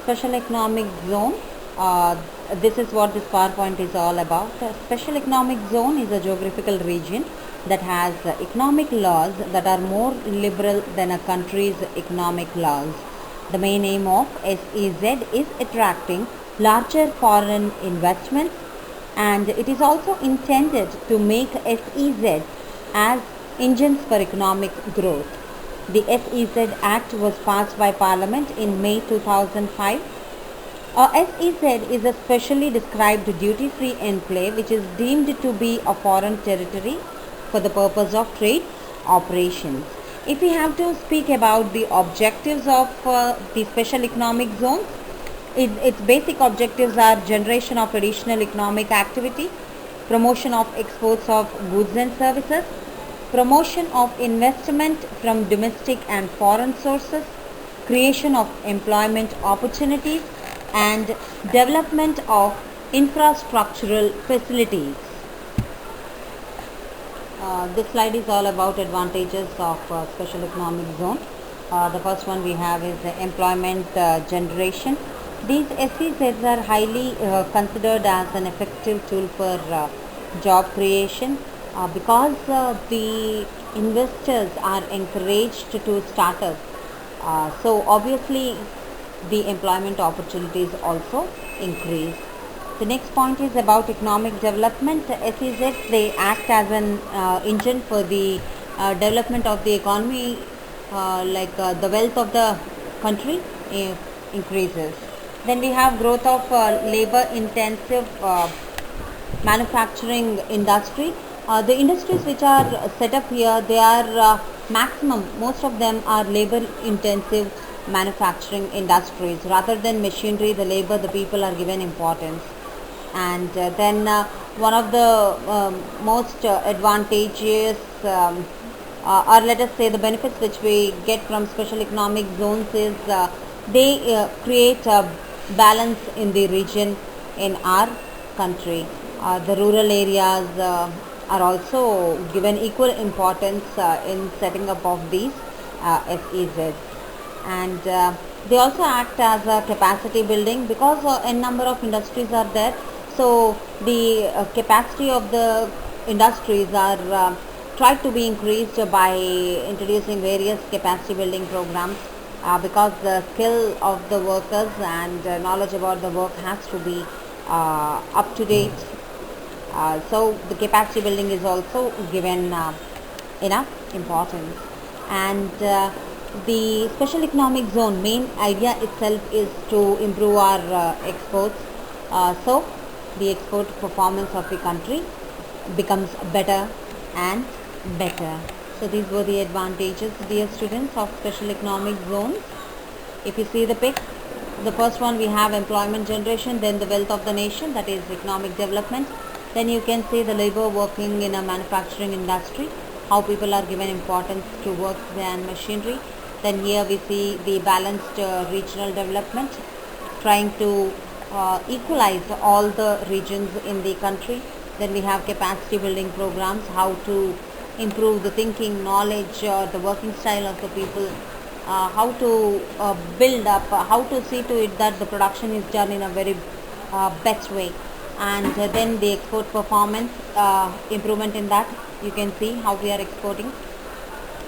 Special Economic Zone. Uh, this is what this PowerPoint is all about. A Special Economic Zone is a geographical region that has economic laws that are more liberal than a country's economic laws. The main aim of SEZ is attracting larger foreign investments, and it is also intended to make SEZ as engines for economic growth. The SEZ Act was passed by Parliament in May 2005. SEZ is a specially described duty-free enclave which is deemed to be a foreign territory for the purpose of trade operations. If we have to speak about the objectives of the Special Economic Zones, its basic objectives are generation of additional economic activity, promotion of exports of goods and services, promotion of investment from domestic and foreign sources, creation of employment opportunities, and development of infrastructural facilities. This slide is all about advantages of Special Economic Zone. The first one we have is employment generation. These SEZs are highly considered as an effective tool for job creation because the investors are encouraged to start up. So obviously the employment opportunities also increase. The next point is about economic development. SEZs, they act as an engine for the development of the economy, the wealth of the country increases. Then we have growth of labor intensive manufacturing industry. The industries which are set up here, they are most of them are labor intensive manufacturing industries. Rather than machinery, the labor, the people are given importance. And then one of the most advantageous or let us say the benefits which we get from Special Economic Zones is they create a balance in the region in our country. The rural areas are also given equal importance in setting up of these SEZs, and they also act as a capacity building because a number of industries are there. So the capacity of the industries are tried to be increased by introducing various capacity building programs because the skill of the workers and knowledge about the work has to be up to date. So the capacity building is also given enough importance. And the Special Economic Zone main idea itself is to improve our exports. So the export performance of the country becomes better and better. So these were the advantages, dear students, of Special Economic Zones. If you see the pic, the first one we have employment generation, then the wealth of the nation, that is economic development. Then you can see the labor working in a manufacturing industry, how people are given importance to work and machinery. Then here we see the balanced regional development, trying to equalize all the regions in the country. Then we have capacity building programs, how to improve the thinking, knowledge, the working style of the people, how to build up, how to see to it that the production is done in a very best way. And then the export performance improvement in that, you can see how we are exporting.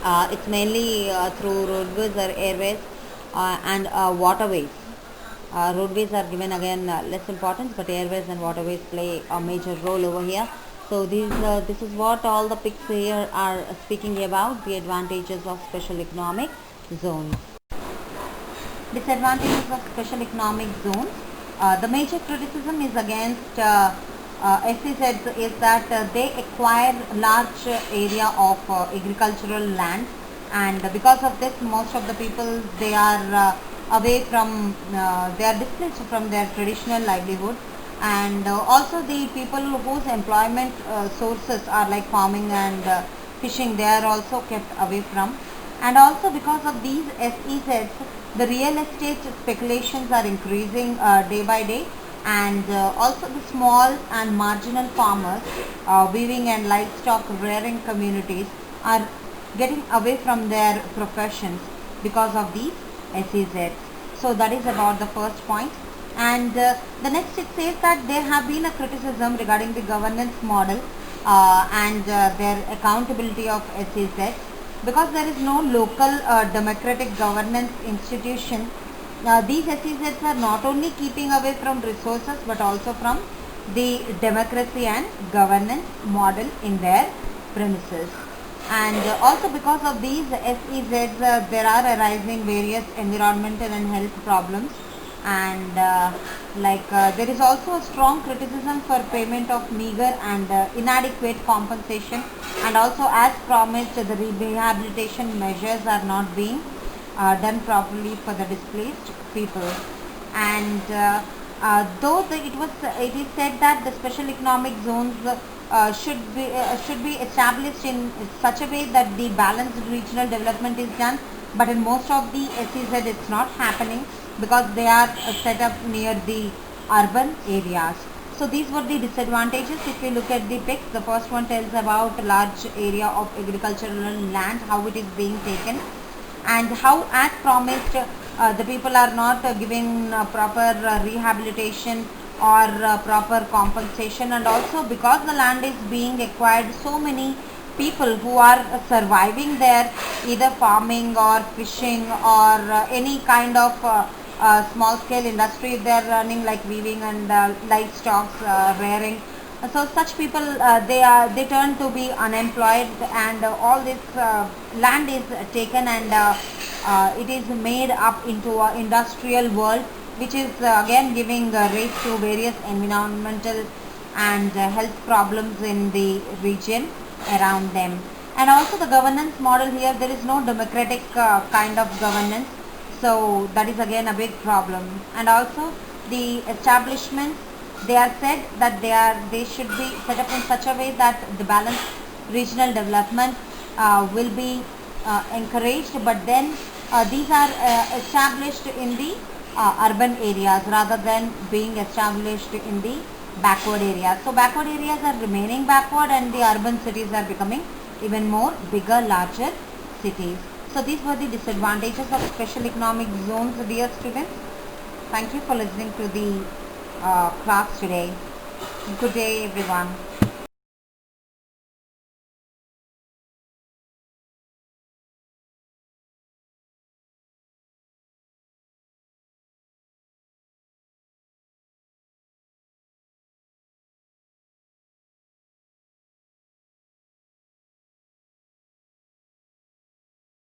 It's mainly through roadways or airways and waterways. Roadways are given again less importance, but airways and waterways play a major role over here. So this is what all the pics here are speaking about, the advantages of Special Economic Zones. Disadvantages of Special Economic Zones. The major criticism is against SEZs is that they acquire large area of agricultural land, and because of this most of the people, they are away from they are displaced from their traditional livelihood, and also the people whose employment sources are like farming and fishing, they are also kept away from. And also because of these SEZs, the real estate speculations are increasing day by day, and also the small and marginal farmers, weaving and livestock rearing communities are getting away from their professions because of these SEZs. So that is about the first point. And the next, it says that there have been a criticism regarding the governance model and their accountability of SEZ, because there is no local democratic governance institution. These SEZs are not only keeping away from resources but also from the democracy and governance model in their premises. And also because of these SEZs, there are arising various environmental and health problems, and there is also a strong criticism for payment of meager and inadequate compensation, and also as promised the rehabilitation measures are not being done properly for the displaced people. And it is said that the special economic zones should be established in such a way that the balanced regional development is done, but in most of the SEZ it's not happening because they are set up near the urban areas. So these were the disadvantages. If we look at the pics, the first one tells about a large area of agricultural land, how it is being taken, and how as promised the people are not given proper rehabilitation or proper compensation. And also because the land is being acquired, so many people who are surviving there, either farming or fishing or any kind of small scale industry they are running, like weaving and livestock rearing. So such people they turn to be unemployed, and all this land is taken, and it is made up into an industrial world, which is again giving rise to various environmental and health problems in the region around them. And also the governance model here, there is no democratic kind of governance, so that is again a big problem. And also the establishments, they are said that they should be set up in such a way that the balanced regional development will be encouraged, but then these are established in the urban areas rather than being established in the backward areas. So backward areas are remaining backward, and the urban cities are becoming even more bigger, larger cities. So these were the disadvantages of special economic zones, dear students. Thank you for listening to the class today. Good day, everyone.